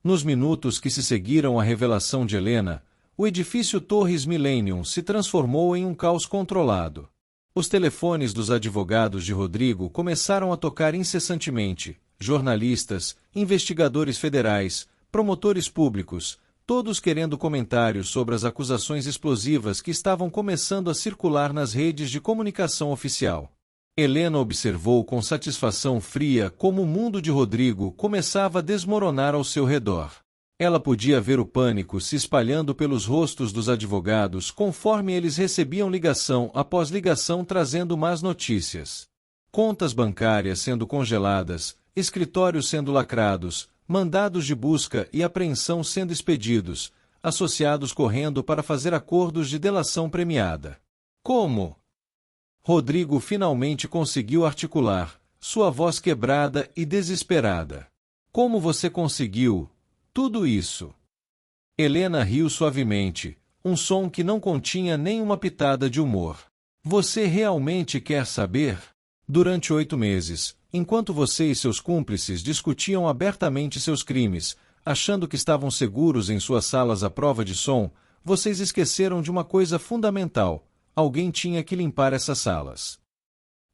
Nos minutos que se seguiram à revelação de Helena, o edifício Torres Millennium se transformou em um caos controlado. Os telefones dos advogados de Rodrigo começaram a tocar incessantemente, jornalistas, investigadores federais, promotores públicos, todos querendo comentários sobre as acusações explosivas que estavam começando a circular nas redes de comunicação oficial. Helena observou com satisfação fria como o mundo de Rodrigo começava a desmoronar ao seu redor. Ela podia ver o pânico se espalhando pelos rostos dos advogados conforme eles recebiam ligação após ligação trazendo más notícias. Contas bancárias sendo congeladas, escritórios sendo lacrados, mandados de busca e apreensão sendo expedidos, associados correndo para fazer acordos de delação premiada. Como? Rodrigo finalmente conseguiu articular, sua voz quebrada e desesperada. Como você conseguiu tudo isso? Helena riu suavemente, um som que não continha nenhuma pitada de humor. Você realmente quer saber? Durante 8 meses, enquanto você e seus cúmplices discutiam abertamente seus crimes, achando que estavam seguros em suas salas à prova de som, vocês esqueceram de uma coisa fundamental: alguém tinha que limpar essas salas.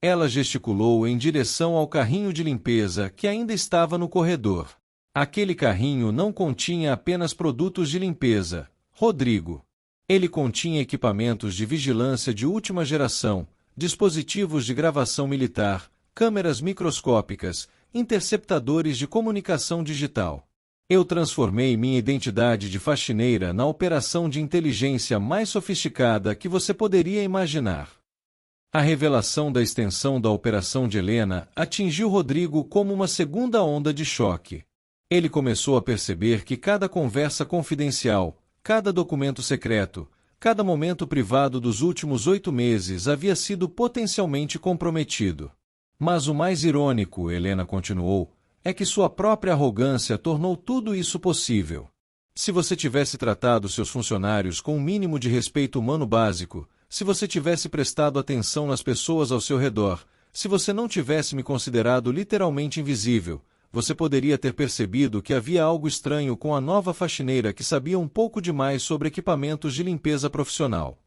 Ela gesticulou em direção ao carrinho de limpeza que ainda estava no corredor. Aquele carrinho não continha apenas produtos de limpeza, Rodrigo. Ele continha equipamentos de vigilância de última geração, dispositivos de gravação militar, câmeras microscópicas, interceptadores de comunicação digital. Eu transformei minha identidade de faxineira na operação de inteligência mais sofisticada que você poderia imaginar. A revelação da extensão da operação de Helena atingiu Rodrigo como uma segunda onda de choque. Ele começou a perceber que cada conversa confidencial, cada documento secreto, cada momento privado dos últimos 8 meses havia sido potencialmente comprometido. Mas o mais irônico, Helena continuou, é que sua própria arrogância tornou tudo isso possível. Se você tivesse tratado seus funcionários com um mínimo de respeito humano básico, se você tivesse prestado atenção nas pessoas ao seu redor, se você não tivesse me considerado literalmente invisível, você poderia ter percebido que havia algo estranho com a nova faxineira que sabia um pouco demais sobre equipamentos de limpeza profissional.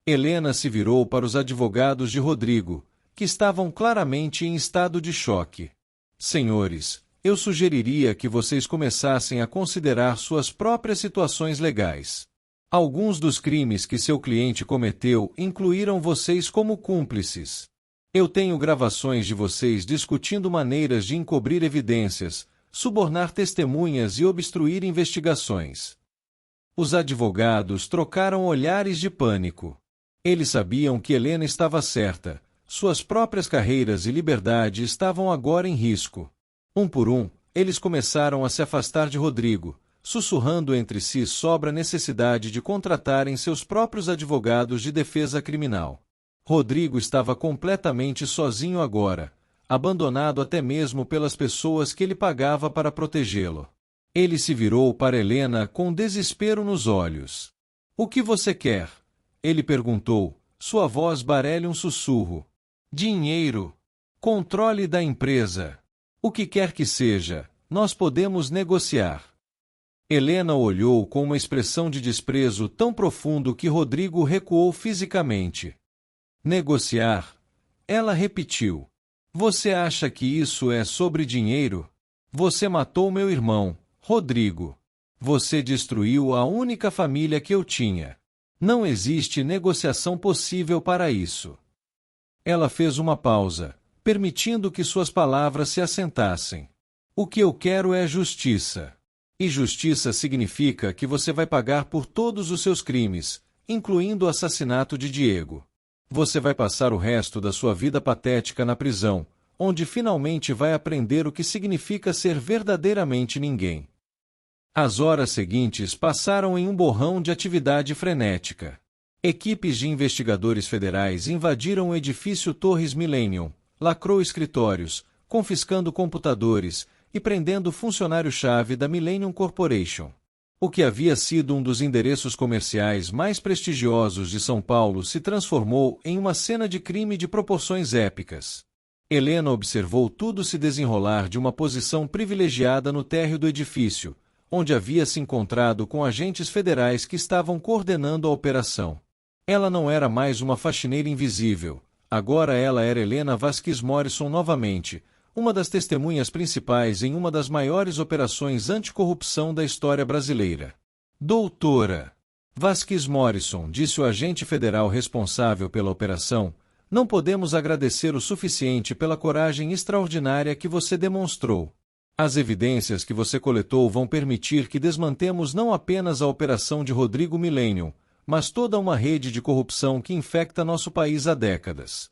Helena se virou para os advogados de Rodrigo, que estavam claramente em estado de choque. Senhores, eu sugeriria que vocês começassem a considerar suas próprias situações legais. Alguns dos crimes que seu cliente cometeu incluíram vocês como cúmplices. Eu tenho gravações de vocês discutindo maneiras de encobrir evidências, subornar testemunhas e obstruir investigações. Os advogados trocaram olhares de pânico. Eles sabiam que Helena estava certa. Suas próprias carreiras e liberdade estavam agora em risco. Um por um, eles começaram a se afastar de Rodrigo, sussurrando entre si sobre a necessidade de contratarem seus próprios advogados de defesa criminal. Rodrigo estava completamente sozinho agora, abandonado até mesmo pelas pessoas que ele pagava para protegê-lo. Ele se virou para Helena com desespero nos olhos. O que você quer? Ele perguntou, sua voz barelha um sussurro. Dinheiro. Controle da empresa. O que quer que seja, nós podemos negociar. Helena olhou com uma expressão de desprezo tão profundo que Rodrigo recuou fisicamente. Negociar? Ela repetiu. Você acha que isso é sobre dinheiro? Você matou meu irmão, Rodrigo. Você destruiu a única família que eu tinha. Não existe negociação possível para isso. Ela fez uma pausa, permitindo que suas palavras se assentassem. O que eu quero é justiça. E justiça significa que você vai pagar por todos os seus crimes, incluindo o assassinato de Diego. Você vai passar o resto da sua vida patética na prisão, onde finalmente vai aprender o que significa ser verdadeiramente ninguém. As horas seguintes passaram em um borrão de atividade frenética. Equipes de investigadores federais invadiram o edifício Torres Millennium, lacrou escritórios, confiscando computadores e prendendo o funcionário-chave da Millennium Corporation. O que havia sido um dos endereços comerciais mais prestigiosos de São Paulo se transformou em uma cena de crime de proporções épicas. Helena observou tudo se desenrolar de uma posição privilegiada no térreo do edifício, onde havia se encontrado com agentes federais que estavam coordenando a operação. Ela não era mais uma faxineira invisível, agora ela era Helena Vasquez Morrison novamente, uma das testemunhas principais em uma das maiores operações anticorrupção da história brasileira. Doutora Vasquez Morrison, disse o agente federal responsável pela operação, não podemos agradecer o suficiente pela coragem extraordinária que você demonstrou. As evidências que você coletou vão permitir que desmantemos não apenas a operação de Rodrigo Millennium, mas toda uma rede de corrupção que infecta nosso país há décadas.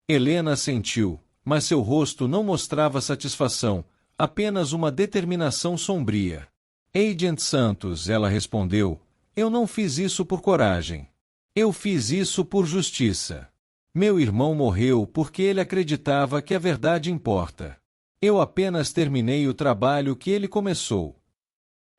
Helena assentiu, mas seu rosto não mostrava satisfação, apenas uma determinação sombria. Agent Santos, ela respondeu, eu não fiz isso por coragem. Eu fiz isso por justiça. Meu irmão morreu porque ele acreditava que a verdade importa. Eu apenas terminei o trabalho que ele começou.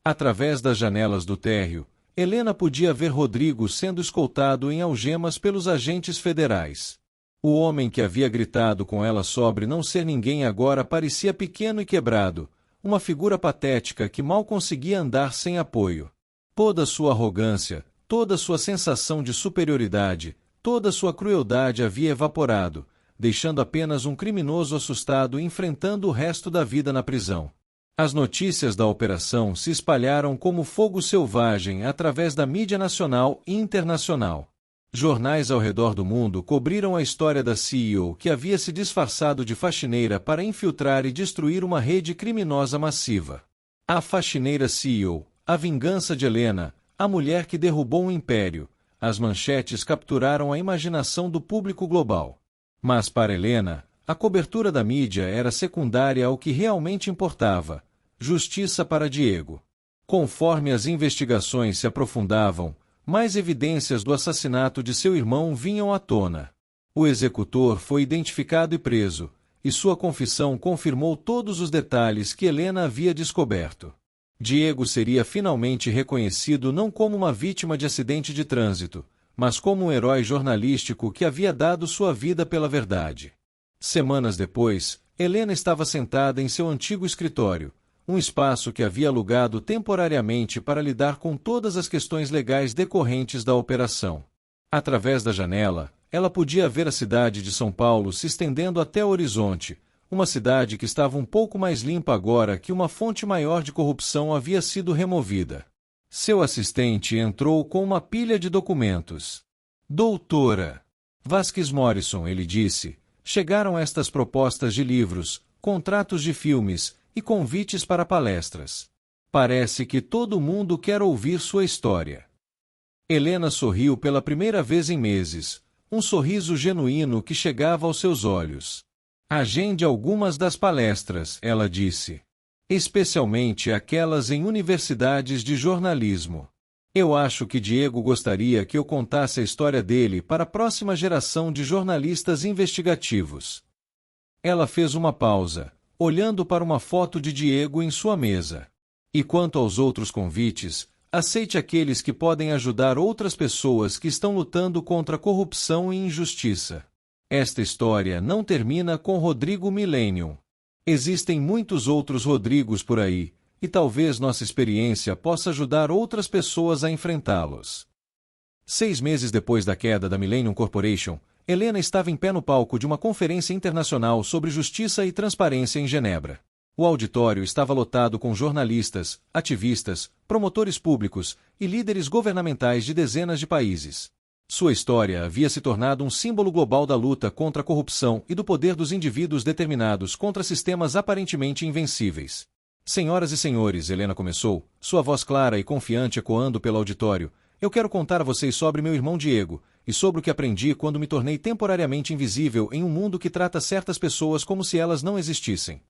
Através das janelas do térreo, Helena podia ver Rodrigo sendo escoltado em algemas pelos agentes federais. O homem que havia gritado com ela sobre não ser ninguém agora parecia pequeno e quebrado, uma figura patética que mal conseguia andar sem apoio. Toda sua arrogância, toda sua sensação de superioridade, toda sua crueldade havia evaporado, deixando apenas um criminoso assustado enfrentando o resto da vida na prisão. As notícias da operação se espalharam como fogo selvagem através da mídia nacional e internacional. Jornais ao redor do mundo cobriram a história da CEO que havia se disfarçado de faxineira para infiltrar e destruir uma rede criminosa massiva. A faxineira CEO, a vingança de Helena, a mulher que derrubou um império. As manchetes capturaram a imaginação do público global. Mas para Helena, a cobertura da mídia era secundária ao que realmente importava: justiça para Diego. Conforme as investigações se aprofundavam, mais evidências do assassinato de seu irmão vinham à tona. O executor foi identificado e preso, e sua confissão confirmou todos os detalhes que Helena havia descoberto. Diego seria finalmente reconhecido não como uma vítima de acidente de trânsito, mas como um herói jornalístico que havia dado sua vida pela verdade. Semanas depois, Helena estava sentada em seu antigo escritório, um espaço que havia alugado temporariamente para lidar com todas as questões legais decorrentes da operação. Através da janela, ela podia ver a cidade de São Paulo se estendendo até o horizonte, uma cidade que estava um pouco mais limpa agora que uma fonte maior de corrupção havia sido removida. Seu assistente entrou com uma pilha de documentos. Doutora Vasquez Morrison, ele disse, chegaram estas propostas de livros, contratos de filmes e convites para palestras. Parece que todo mundo quer ouvir sua história. Helena sorriu pela primeira vez em meses, um sorriso genuíno que chegava aos seus olhos. Agende algumas das palestras, ela disse. Especialmente aquelas em universidades de jornalismo. Eu acho que Diego gostaria que eu contasse a história dele para a próxima geração de jornalistas investigativos. Ela fez uma pausa, olhando para uma foto de Diego em sua mesa. E quanto aos outros convites, aceite aqueles que podem ajudar outras pessoas que estão lutando contra a corrupção e injustiça. Esta história não termina com Rodrigo Millennium. Existem muitos outros Rodrigos por aí, e talvez nossa experiência possa ajudar outras pessoas a enfrentá-los. 6 meses depois da queda da Millennium Corporation, Helena estava em pé no palco de uma conferência internacional sobre justiça e transparência em Genebra. O auditório estava lotado com jornalistas, ativistas, promotores públicos e líderes governamentais de dezenas de países. Sua história havia se tornado um símbolo global da luta contra a corrupção e do poder dos indivíduos determinados contra sistemas aparentemente invencíveis. Senhoras e senhores, Helena começou, sua voz clara e confiante ecoando pelo auditório, eu quero contar a vocês sobre meu irmão Diego, e sobre o que aprendi quando me tornei temporariamente invisível em um mundo que trata certas pessoas como se elas não existissem.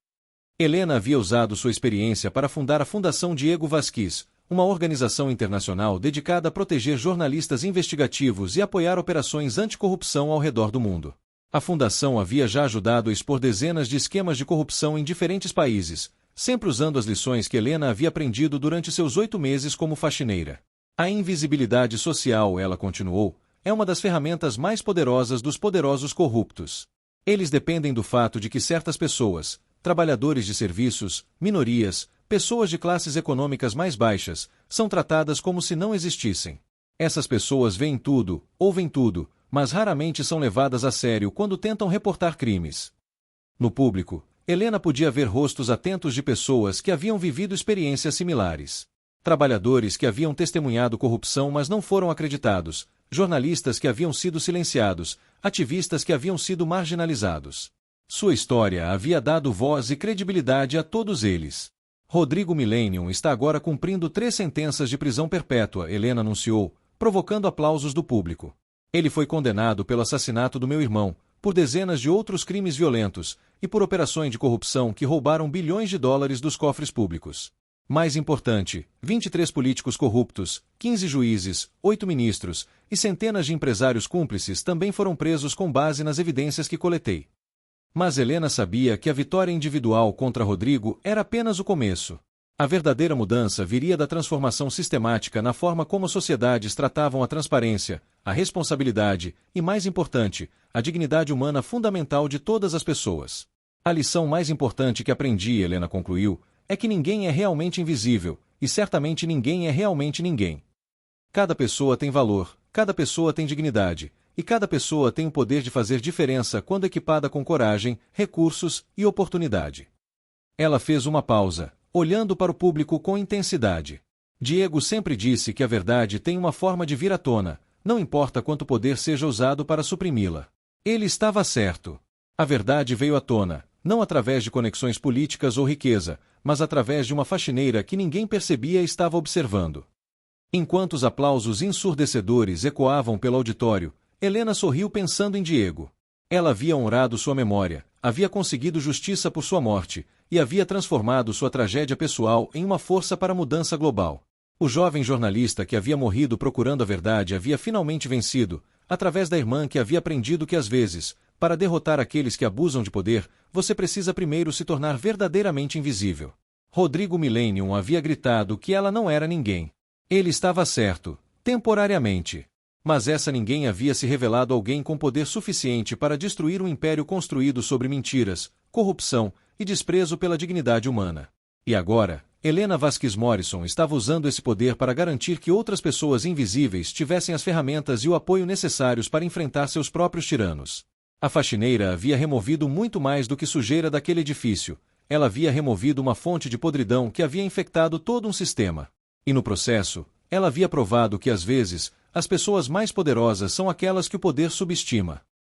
Helena havia usado sua experiência para fundar a Fundação Diego Vasquez, uma organização internacional dedicada a proteger jornalistas investigativos e apoiar operações anticorrupção ao redor do mundo. A fundação havia já ajudado a expor dezenas de esquemas de corrupção em diferentes países, sempre usando as lições que Helena havia aprendido durante seus 8 meses como faxineira. A invisibilidade social, ela continuou, é uma das ferramentas mais poderosas dos poderosos corruptos. Eles dependem do fato de que certas pessoas, trabalhadores de serviços, minorias, pessoas de classes econômicas mais baixas, são tratadas como se não existissem. Essas pessoas veem tudo, ouvem tudo, mas raramente são levadas a sério quando tentam reportar crimes. No público, Helena podia ver rostos atentos de pessoas que haviam vivido experiências similares. Trabalhadores que haviam testemunhado corrupção mas não foram acreditados, jornalistas que haviam sido silenciados, ativistas que haviam sido marginalizados. Sua história havia dado voz e credibilidade a todos eles. Rodrigo Millennium está agora cumprindo 3 sentenças de prisão perpétua, Helena anunciou, provocando aplausos do público. Ele foi condenado pelo assassinato do meu irmão, por dezenas de outros crimes violentos, e por operações de corrupção que roubaram bilhões de dólares dos cofres públicos. Mais importante, 23 políticos corruptos, 15 juízes, 8 ministros e centenas de empresários cúmplices também foram presos com base nas evidências que coletei. Mas Helena sabia que a vitória individual contra Rodrigo era apenas o começo. A verdadeira mudança viria da transformação sistemática na forma como sociedades tratavam a transparência, a responsabilidade e, mais importante, a dignidade humana fundamental de todas as pessoas. A lição mais importante que aprendi, Helena concluiu, é que ninguém é realmente invisível, e certamente ninguém é realmente ninguém. Cada pessoa tem valor, cada pessoa tem dignidade, e cada pessoa tem o poder de fazer diferença quando equipada com coragem, recursos e oportunidade. Ela fez uma pausa, olhando para o público com intensidade. Diego sempre disse que a verdade tem uma forma de vir à tona, não importa quanto poder seja usado para suprimi-la. Ele estava certo. A verdade veio à tona, não através de conexões políticas ou riqueza, mas através de uma faxineira que ninguém percebia e estava observando. Enquanto os aplausos ensurdecedores ecoavam pelo auditório, Helena sorriu pensando em Diego. Ela havia honrado sua memória, havia conseguido justiça por sua morte, e havia transformado sua tragédia pessoal em uma força para a mudança global. O jovem jornalista que havia morrido procurando a verdade havia finalmente vencido, através da irmã que havia aprendido que às vezes, para derrotar aqueles que abusam de poder, você precisa primeiro se tornar verdadeiramente invisível. Rodrigo Millennium havia gritado que ela não era ninguém. Ele estava certo, temporariamente. Mas essa ninguém havia se revelado alguém com poder suficiente para destruir um império construído sobre mentiras, corrupção e desprezo pela dignidade humana. E agora, Helena Vasquez Morrison estava usando esse poder para garantir que outras pessoas invisíveis tivessem as ferramentas e o apoio necessários para enfrentar seus próprios tiranos. A faxineira havia removido muito mais do que sujeira daquele edifício. Ela havia removido uma fonte de podridão que havia infectado todo um sistema. E no processo, ela havia provado que às vezes, as pessoas mais poderosas são aquelas que o poder subestima.